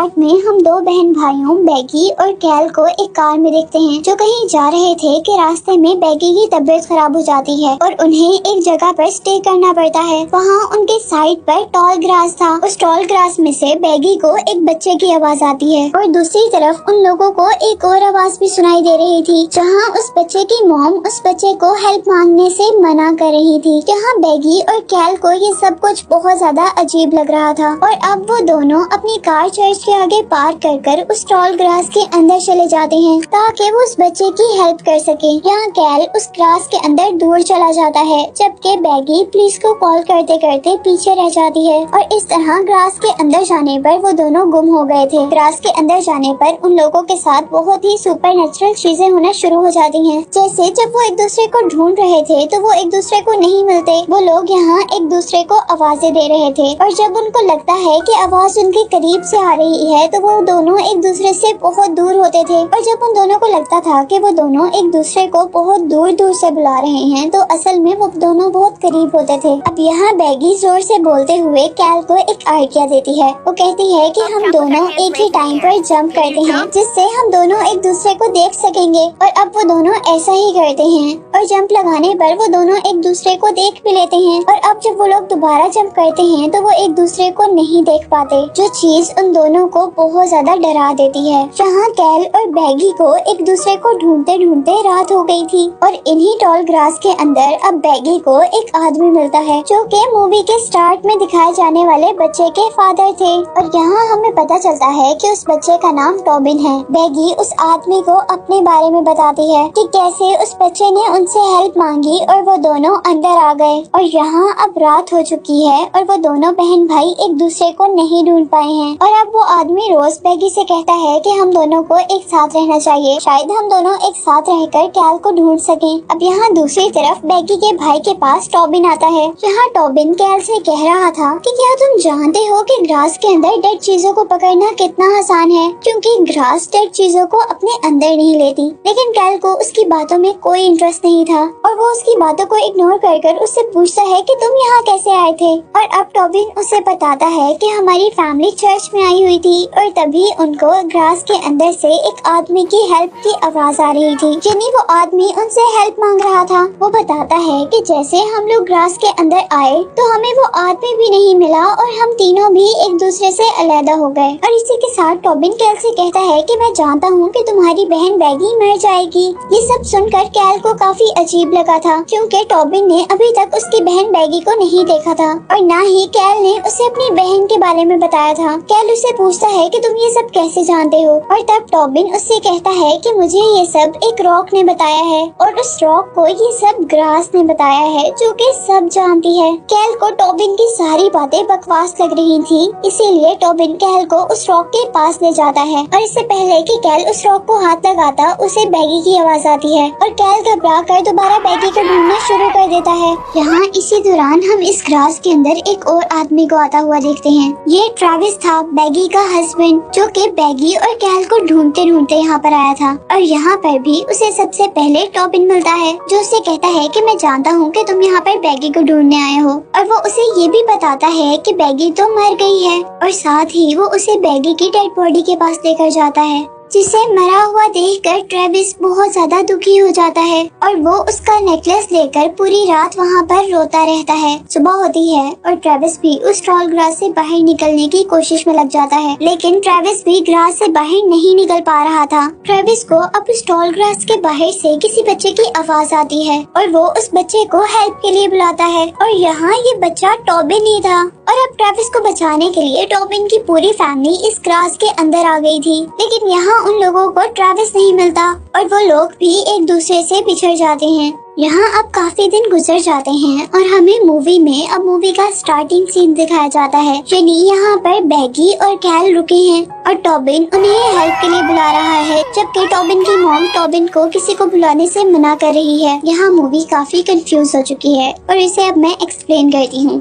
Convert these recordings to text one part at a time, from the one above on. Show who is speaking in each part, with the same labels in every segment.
Speaker 1: Start में हम दो बहन भाइयों बैगी और कैल को एक कार में देखते हैं जो कहीं जा रहे थे कि रास्ते में बैगी की तबीयत खराब हो जाती है और उन्हें एक जगह पर स्टे करना पड़ता है। वहाँ उनके साइड पर टॉल ग्रास था। उस टॉल ग्रास में से बैगी को एक बच्चे की आवाज आती है और दूसरी तरफ उन लोगों को एक और आवाज भी सुनाई दे रही थी जहाँ उस बच्चे की मॉम उस बच्चे को हेल्प मांगने से मना कर रही थी। यहाँ बैगी और कैल को ये सब कुछ बहुत ज्यादा अजीब लग रहा था और अब वो दोनों अपनी कार चर्च के आगे पार्क कर उस टॉल ग्रास के अंदर चले जाते हैं ताकि वो उस बच्चे की हेल्प कर सके। यहाँ कैल उस ग्रास के अंदर दूर चला जाता है जबकि बैगी पुलिस को कॉल करते करते पीछे रह जाती है और इस तरह ग्रास के अंदर जाने पर वो दोनों गुम हो गए थे। ग्रास के अंदर जाने पर उन लोगों के साथ बहुत ही सुपर नेचुरल चीजें होना शुरू हो जाती हैं। जैसे जब वो एक दूसरे को ढूंढ रहे थे तो वो एक दूसरे को नहीं मिलते। वो लोग यहाँ एक दूसरे को आवाजें दे रहे थे और जब उनको लगता है कि आवाज उनके करीब से आ रही है तो वो दोनों एक दूसरे से बहुत दूर होते थे और जब उन दोनों को लगता था कि वो दोनों एक दूसरे को बहुत दूर दूर से बुला रहे हैं तो असल में वो दोनों बहुत करीब होते थे। अब यहाँ बैगी जोर से बोलते हुए कैल को एक आइडिया देती है। वो कहती है कि हम दोनों एक ही टाइम पर जंप करते हैं जिससे हम दोनों एक दूसरे को देख सकेंगे और अब वो दोनों ऐसा ही करते हैं और जंप लगाने पर वो दोनों एक दूसरे को देख भी लेते हैं और अब जब वो लोग दोबारा जंप करते हैं तो वो एक दूसरे को नहीं देख पाते जो चीज उन दोनों को बहुत ज्यादा डरा देती है। जहाँ कैल और बैगी को एक दूसरे को ढूंढते ढूंढते रात हो गई थी और इन्हीं टॉल ग्रास के अंदर अब बैगी को एक आदमी मिलता है जो कि मूवी के स्टार्ट में दिखाए जाने वाले बच्चे के फादर थे और यहाँ हमें पता चलता है कि उस बच्चे का नाम टॉबिन है। बैगी उस आदमी को अपने बारे में बताती है कि कैसे उस बच्चे ने उनसे हेल्प मांगी और वो दोनों अंदर आ गए और यहाँ अब रात हो चुकी है और वो दोनों बहन भाई एक दूसरे को नहीं ढूंढ पाए हैं और अब वो आदमी रोज बैगी से कहता है कि हम दोनों को एक साथ रहना चाहिए, शायद हम दोनों एक साथ रहकर कैल को ढूंढ सकें। अब यहाँ दूसरी तरफ बैगी के भाई के पास टॉबिन आता है। यहाँ टॉबिन कैल से कह रहा था कि क्या तुम जानते हो कि ग्रास के अंदर डेड चीजों को पकड़ना कितना आसान है क्योंकि ग्रास डेड चीजों को अपने अंदर नहीं लेती। लेकिन कैल को उसकी बातों में कोई इंटरेस्ट नहीं था और वो उसकी बातों को इग्नोर कर उससे पूछता है कि तुम यहाँ कैसे आए थे और अब टॉबिन उसे बताता है कि हमारी फैमिली चर्च में आई हुई थी और तभी उनको ग्रास के अंदर से एक आदमी की हेल्प की आवाज आ रही थी यानी वो आदमी उनसे हेल्प मांग रहा था। वो बताता है कि जैसे हम लोग ग्रास के अंदर आए तो हमें वो आदमी भी नहीं मिला और हम तीनों भी एक दूसरे से अलग हो गए और इसी के साथ टॉबिन कैल से कहता है कि मैं जानता हूँ कि तुम्हारी बहन बैगी मर जाएगी। ये सब सुनकर कैल को काफी अजीब लगा था क्योंकि टॉबिन ने अभी तक उसकी बहन बैगी को नहीं देखा था और न ही कैल ने उसे अपनी बहन के बारे में बताया था। कैल उससे पूछता है कि तुम ये सब कैसे जानते हो और तब टॉबिन उससे कहता है कि मुझे ये सब एक रॉक ने बताया है और उस रॉक को ये सब ग्रास ने बताया है जो कि सब जानती है। कैल को टॉबिन की सारी बातें बकवास लग रही थी इसीलिए टॉबिन कैल को उस रॉक के पास ले जाता है और इससे पहले कि कैल उस रॉक को हाथ लगाता उसे बैगी की आवाज आती है और कैल घबरा कर दोबारा बैगी को ढूंढना शुरू कर देता है। यहाँ इसी दौरान हम इस ग्रास के अंदर एक और आदमी को आता हुआ देखते हैं। ये ट्रेविस था, बैगी का हस्बैंड, जो कि बैगी और कैल को ढूंढते ढूंढते यहाँ पर आया था और यहाँ पर भी उसे सबसे पहले टॉबिन मिलता है जो उसे कहता है कि मैं जानता हूँ कि तुम यहाँ पर बैगी को ढूंढने आए हो और वो उसे ये भी बताता है कि बैगी तो मर गई है और साथ ही वो उसे बैगी की डेड बॉडी के पास लेकर जाता है जिसे मरा हुआ देखकर ट्रेविस बहुत ज्यादा दुखी हो जाता है और वो उसका नेकलेस लेकर पूरी रात वहाँ पर रोता रहता है। सुबह होती है और ट्रेविस भी उस टॉल ग्रास से बाहर निकलने की कोशिश में लग जाता है लेकिन ट्रेविस भी ग्रास से बाहर नहीं निकल पा रहा था। ट्रेविस को अब उस टॉल ग्रास के बाहर से किसी बच्चे की आवाज आती है और वो उस बच्चे को हेल्प के लिए बुलाता है और यहाँ ये बच्चा टॉबिन ही था और अब ट्रेविस को बचाने के लिए टॉबिन की पूरी फैमिली इस ग्रास के अंदर आ गई थी लेकिन यहाँ उन लोगों को ट्रेविस नहीं मिलता और वो लोग भी एक दूसरे से बिछड़ जाते हैं। यहाँ अब काफी दिन गुजर जाते हैं और हमें मूवी का स्टार्टिंग सीन दिखाया जाता है यानी यहाँ पर बैगी और कैल रुके हैं और टॉबिन उन्हें हेल्प के लिए बुला रहा है जबकि टॉबिन की मॉम टॉबिन को किसी को बुलाने से मना कर रही है। यहाँ मूवी काफी कंफ्यूज हो चुकी है और इसे अब मैं एक्सप्लेन करती हूँ।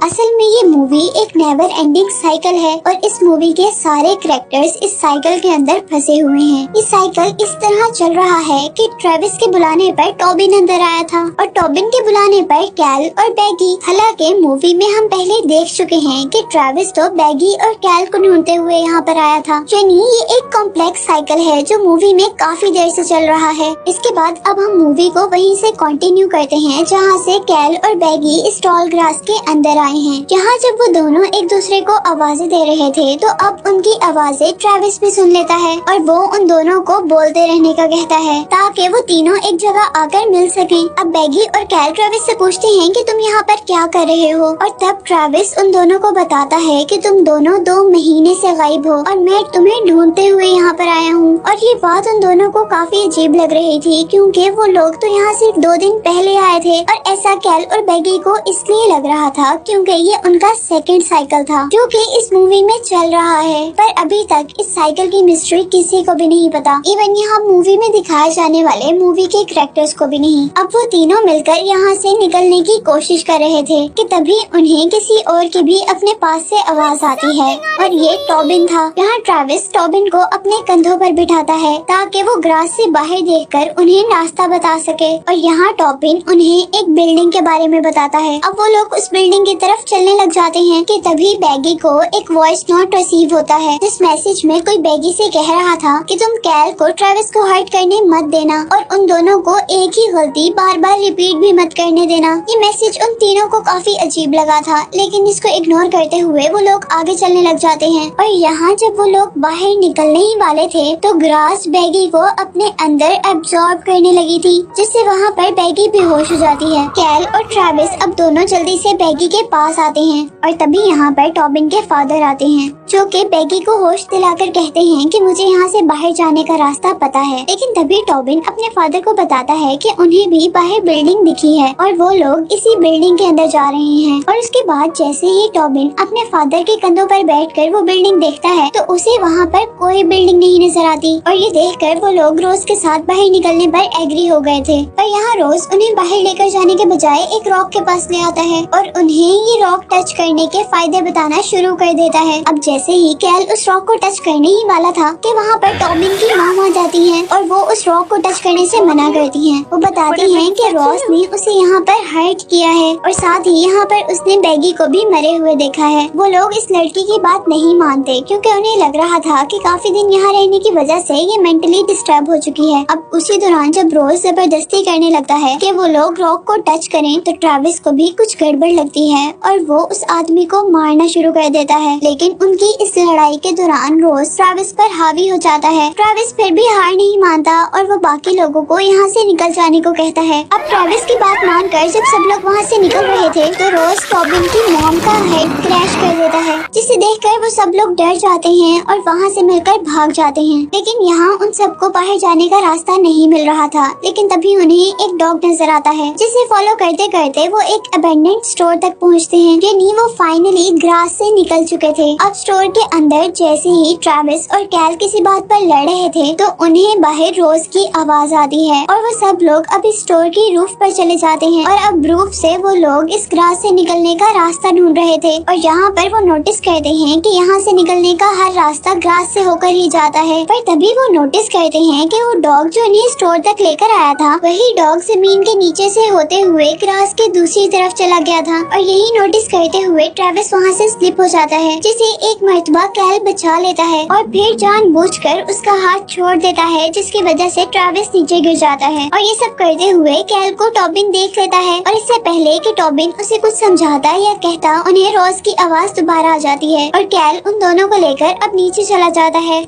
Speaker 1: असल में ये मूवी एक नेवर एंडिंग साइकिल है और इस मूवी के सारे कैरेक्टर्स इस साइकिल के अंदर फंसे हुए हैं। ये साइकिल इस तरह चल रहा है कि ट्रेविस के बुलाने पर टॉबिन अंदर आया था और टॉबिन के बुलाने पर कैल और बैगी। हालांकि मूवी में हम पहले देख चुके हैं कि ट्रेविस तो बैगी और कैल को ढूंढते हुए यहाँ पर आया था। यानी ये एक कॉम्प्लेक्स साइकिल है जो मूवी में काफी देर से चल रहा है। इसके बाद अब हम मूवी को वहीं से कंटिन्यू करते हैं जहाँ से कैल और बैगी इस टॉल ग्रास के अंदर आए हैं। यहाँ जब वो दोनों एक दूसरे को आवाजें दे रहे थे तो अब उनकी आवाजें ट्रेविस भी सुन लेता है और वो उन दोनों को बोलते रहने का कहता है ताकि वो तीनों एक जगह आकर मिल सकें। अब बैगी और कैल ट्रेविस से पूछते हैं कि तुम यहाँ पर क्या कर रहे हो और तब ट्रेविस उन दोनों को बताता है कि तुम दोनों 2 महीने से गायब हो और मैं तुम्हें ढूंढते हुए यहाँ पर आया हूँ। और ये बात उन दोनों को काफी अजीब लग रही थी क्योंकि वो लोग तो यहाँ सिर्फ 2 दिन पहले आए थे और ऐसा कैल और बैगी को इसलिए लग रहा था क्योंकि ये उनका सेकंड साइकिल था जो कि इस मूवी में चल रहा है। पर अभी तक इस साइकिल की मिस्ट्री किसी को भी नहीं पता, इवन यहाँ मूवी में दिखाए जाने वाले मूवी के कैरेक्टर्स को भी नहीं। अब वो तीनों मिलकर यहाँ से निकलने की कोशिश कर रहे थे कि तभी उन्हें किसी और की भी अपने पास से आवाज आती है और ये टॉबिन था। यहाँ ट्रेविस टॉबिन को अपने कंधों पर बिठाता है ताकि वो ग्रास से बाहर देखकर उन्हें रास्ता बता सके और यहाँ टॉबिन उन्हें एक बिल्डिंग के बारे में बताता है। अब वो लोग उस बिल्डिंग की तरफ चलने लग जाते हैं कि तभी बैगी को एक वॉइस नोट रिसीव होता है जिस मैसेज में कोई बैगी से कह रहा था कि तुम कैल को ट्रेविस को हर्ट करने मत देना और उन दोनों को एक ही गलती बार बार रिपीट भी मत करने देना। ये मैसेज उन तीनों को काफी अजीब लगा था लेकिन इसको इग्नोर करते हुए वो लोग आगे चलने लग जाते हैं। और यहाँ जब वो लोग बाहर निकलने ही वाले थे तो ग्रास बैगी को अपने अंदर एब्जॉर्ब करने लगी थी जिससे वहाँ पर बैगी बेहोश हो जाती है। कैल और ट्रेविस अब दोनों जल्दी से बैगी के पास आते हैं और तभी यहाँ पर टॉबिन के फादर आते हैं जो कि बैगी को होश दिलाकर कहते हैं कि मुझे यहाँ से बाहर जाने का रास्ता पता है। लेकिन तभी टॉबिन अपने फादर को बताता है कि उन्हें भी बाहर बिल्डिंग दिखी है और वो लोग इसी बिल्डिंग के अंदर जा रहे हैं। और उसके बाद जैसे ही टॉबिन अपने फादर के कंधों पर बैठकर वो बिल्डिंग देखता है तो उसे वहाँ पर कोई बिल्डिंग नहीं नजर आती और ये देखकर वो लोग रोज के साथ बाहर निकलने पर एग्री हो गए थे। पर यहाँ रोज उन्हें बाहर लेकर जाने के बजाय एक रॉक के पास ले आता है और उन्हें ये रॉक टच करने के फायदे बताना शुरू कर देता है। अब जैसे ही कैल उस रॉक को टच करने ही वाला था कि वहाँ पर टॉबिन की माँ आ जाती है और वो उस रॉक को टच करने से मना करती हैं। वो बताती हैं कि रॉस ने उसे यहाँ पर हर्ट किया है और साथ ही यहाँ पर उसने बैगी को भी मरे हुए देखा है। वो लोग इस लड़की की बात नहीं मानते क्योंकि उन्हें लग रहा था कि काफी दिन यहाँ रहने की वजह से ये मेंटली डिस्टर्ब हो चुकी है। अब उसी दौरान जब रोज जबरदस्ती करने लगता है कि वो लोग रॉक को टच करें तो ट्रेविस को भी कुछ गड़बड़ लगती है और वो उस आदमी को मारना शुरू कर देता है। लेकिन उनकी इस लड़ाई के दौरान रोज ट्रेविस पर हावी हो जाता है। ट्रेविस फिर भी हार नहीं मानता और वो बाकी लोगों को यहाँ से निकल जाने को कहता है। अब ट्रेविस की बात मानकर जब सब लोग वहाँ से निकल रहे थे तो रोज टॉबिन की मॉम का हेड क्रैश कर देता है जिसे देखकर वो सब लोग डर जाते हैं और वहाँ से मिलकर भाग जाते हैं। लेकिन यहाँ उन सबको बाहर जाने का रास्ता नहीं मिल रहा था। लेकिन तभी उन्हें एक डॉग नजर आता है जिसे फॉलो करते करते वो एक अबेंडेंड स्टोर तक पहुँचते हैं। यानी वो फाइनली ग्रास से निकल चुके थे। अब स्टोर के अंदर जैसे ही ट्रेविस और कैल किसी बात पर लड़ रहे थे तो उन्हें बाहर रोज की आवाज आती है और वो सब लोग अब इस स्टोर की रूफ पर चले जाते हैं और अब रूफ से वो लोग इस ग्रास से निकलने का रास्ता ढूंढ रहे थे। और यहाँ पर वो नोटिस करते हैं कि यहाँ से निकलने का हर रास्ता ग्रास से होकर ही जाता है। पर तभी वो नोटिस करते हैं कि वो डॉग जो उन्हें स्टोर तक लेकर आया था वही डॉग जमीन के नीचे से होते हुए ग्रास के दूसरी तरफ चला गया था। और यही नोटिस करते हुए ट्रेविस वहाँ से स्लिप हो जाता है जिसे एक मर्तबा कैल बचा लेता है और फिर जानबूझकर उसका हाथ छोड़ देता है जिसकी वजह से ट्रेविस नीचे गिर जाता है। और ये सब करते हुए कैल को टॉबिन देख लेता है और इससे पहले कि टॉबिन उसे कुछ समझाता या कहता उन्हें रोज की आवाज दोबारा आ जाती है और कैल उन दोनों को लेकर अब नीचे चला जाता है।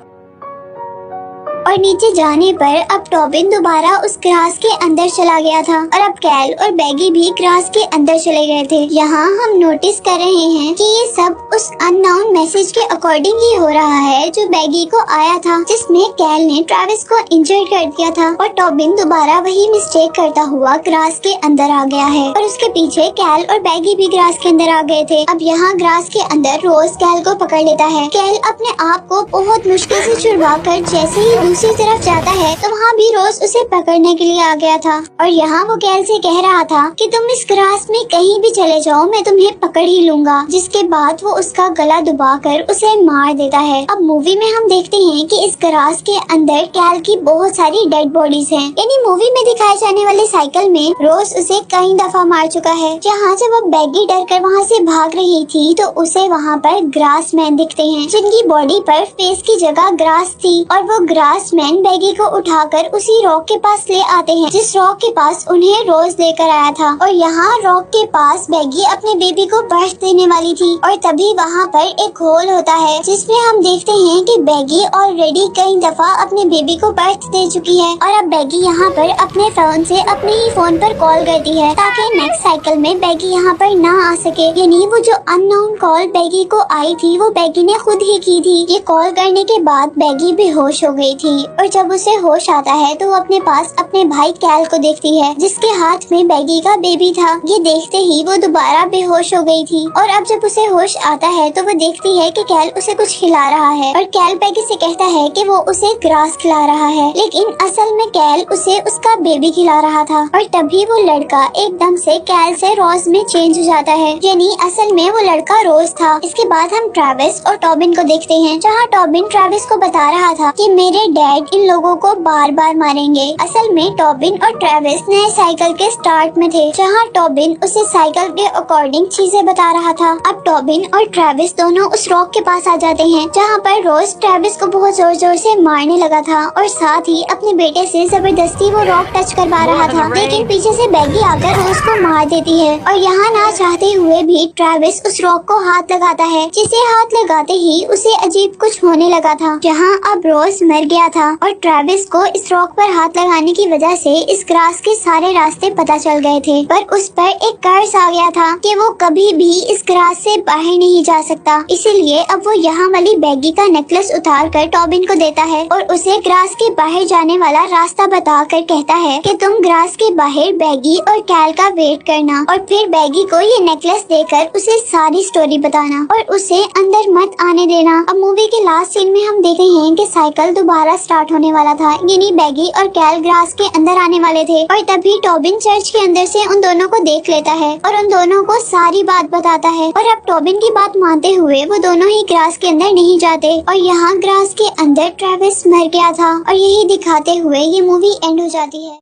Speaker 1: और नीचे जाने पर अब टॉबिन दोबारा उस ग्रास के अंदर चला गया था और अब कैल और बैगी भी ग्रास के अंदर चले गए थे। यहाँ हम नोटिस कर रहे हैं कि ये सब उस अननोन मैसेज के अकॉर्डिंग ही हो रहा है जो बैगी को आया था जिसमें कैल ने ट्रेविस को इंजर कर दिया था और टॉबिन दोबारा वही मिस्टेक करता हुआ ग्रास के अंदर आ गया है और उसके पीछे कैल और बैगी भी ग्रास के अंदर आ गए थे। अब यहाँ ग्रास के अंदर रोज कैल को पकड़ लेता है। कैल अपने आप को बहुत मुश्किल से छुड़वा कर जैसे ही दूसरी तरफ जाता है तो वहाँ भी रोज उसे पकड़ने के लिए आ गया था और यहाँ वो कैल से कह रहा था कि तुम इस ग्रास में कहीं भी चले जाओ, मैं तुम्हें पकड़ ही लूंगा। जिसके बाद वो उसका गला दबाकर उसे मार देता है। अब मूवी में हम देखते हैं कि इस ग्रास के अंदर कैल की बहुत सारी डेड बॉडीज हैं। यानी मूवी में दिखाए जाने वाले साइकिल में रोज उसे कई दफा मार चुका है। जहाँ जब वो बैगी डर कर वहाँ से भाग रही थी तो उसे वहाँ पर ग्रास मैन दिखते हैं, जिनकी बॉडी पर फेस की जगह ग्रास थी और वो ग्रास मैन बैगी को उठाकर उसी रॉक के पास ले आते हैं जिस रॉक के पास उन्हें रोज लेकर आया था। और यहाँ रॉक के पास बैगी अपने बेबी को बर्थ देने वाली थी और तभी वहाँ पर एक होल होता है जिसमें हम देखते हैं कि बैगी ऑलरेडी कई दफा अपने बेबी को बर्थ दे चुकी है। और अब बैगी यहाँ पर अपने फोन से अपने ही फोन पर कॉल करती है ताकि नेक्स्ट साइकिल में बैगी यहाँ पर ना आ सके। यानी वो जो अननोन कॉल बैगी को आई थी वो बैगी ने खुद ही की थी। ये कॉल करने के बाद बैगी बेहोश हो गई थी और जब उसे होश आता है तो वो अपने पास अपने भाई कैल को देखती है जिसके हाथ में बैगी का बेबी था। ये देखते ही वो दोबारा बेहोश हो गई थी और अब जब उसे होश आता है तो वो देखती है कि कैल उसे कुछ खिला रहा है और कैल बैगी से कहता है कि वो उसे ग्रास खिला रहा है, लेकिन असल में कैल उसे उसका बेबी खिला रहा था। और तभी वो लड़का एकदम से कैल से रोज में चेंज हो जाता है, यानी असल में वो लड़का रोज था। इसके बाद हम ट्रेविस और टॉबिन को देखते हैं, जहाँ टॉबिन ट्रेविस को बता रहा था कि मेरे डैड इन लोगों को बार बार मारेंगे। असल में टॉबिन और ट्रेविस नए साइकिल के स्टार्ट में थे, जहाँ टॉबिन उसे साइकिल के अकॉर्डिंग चीजें बता रहा था। अब टॉबिन और ट्रेविस दोनों उस रॉक के पास आ जाते हैं जहाँ पर रोज ट्रेविस को बहुत जोर जोर से मारने लगा था और साथ ही अपने बेटे से जबरदस्ती वो रॉक टच करवा रहा था, लेकिन पीछे से बैगी आकर रोज को मार देती है। और यहाँ ना चाहते हुए भी ट्रेविस उस रॉक को हाथ लगाता है, जिसे हाथ लगाते ही उसे अजीब कुछ होने लगा था। जहाँ अब रोज मर गया था और ट्रेविस को इस रॉक पर हाथ लगाने की वजह से इस ग्रास के सारे रास्ते पता चल गए थे, पर उस पर एक कर्ज आ गया था कि वो कभी भी इस ग्रास से बाहर नहीं जा सकता। इसीलिए अब वो यहाँ वाली बैगी का नेकलेस उतार कर टॉबिन को देता है और उसे ग्रास के बाहर जाने वाला रास्ता बता कर कहता है कि तुम ग्रास के बाहर बैगी और कैल का वेट करना और फिर बैगी को ये नेकलेस देकर उसे सारी स्टोरी बताना और उसे अंदर मत आने देना। अब मूवी के लास्ट सीन में हम देखते हैं कि साइकिल दोबारा स्टार्ट होने वाला था, यानी बैगी और कैल ग्रास के अंदर आने वाले थे और तभी टॉबिन चर्च के अंदर से उन दोनों को देख लेता है और उन दोनों को सारी बात बताता है। और अब टॉबिन की बात मानते हुए वो दोनों ही ग्रास के अंदर नहीं जाते और यहाँ ग्रास के अंदर ट्रेविस मर गया था और यही दिखाते हुए ये मूवी एंड हो जाती है।